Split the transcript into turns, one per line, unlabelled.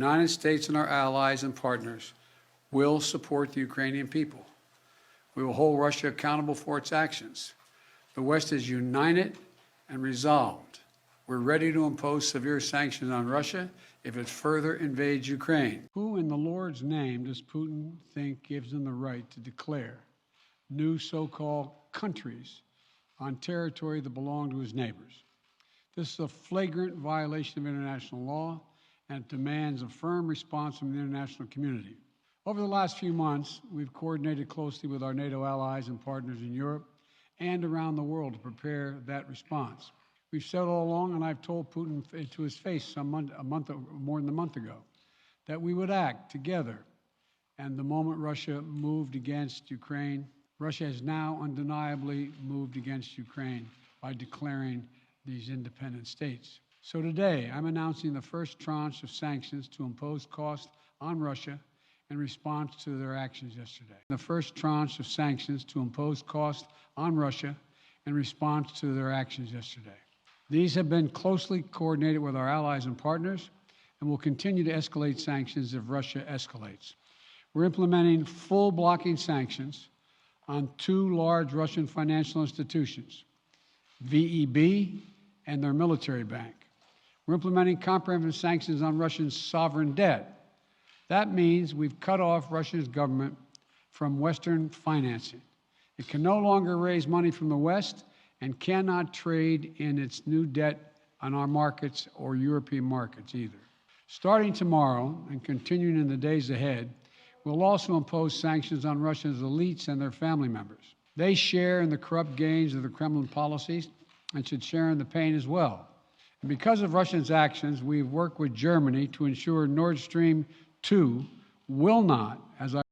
The United States and our allies and partners will support the Ukrainian people. We will hold Russia accountable for its actions. The West is united and resolved. We're ready to impose severe sanctions on Russia if it further invades Ukraine. Who in the Lord's name does Putin think gives him the right to declare new so-called countries on territory that belong to his neighbors? This is a flagrant violation of international law and demands a firm response from the international community. Over the last few months, we've coordinated closely with our NATO allies and partners in Europe and around the world to prepare that response. We've said all along, and I've told Putin to his face more than a month ago, that we would act together. And the moment Russia moved against Ukraine, Russia has now undeniably moved against Ukraine by declaring these independent states. So today, I'm announcing the first tranche of sanctions to impose costs on Russia in response to their actions yesterday. The first tranche of sanctions to impose costs on Russia in response to their actions yesterday. These have been closely coordinated with our allies and partners and will continue to escalate sanctions if Russia escalates. We're implementing full blocking sanctions on two large Russian financial institutions, VEB and their military bank. We're implementing comprehensive sanctions on Russian sovereign debt. That means we've cut off Russia's government from Western financing. It can no longer raise money from the West and cannot trade in its new debt on our markets or European markets either. Starting tomorrow and continuing in the days ahead, we'll also impose sanctions on Russia's elites and their family members. They share in the corrupt gains of the Kremlin policies and should share in the pain as well. And because of Russia's actions, we've worked with Germany to ensure Nord Stream 2 will not, as I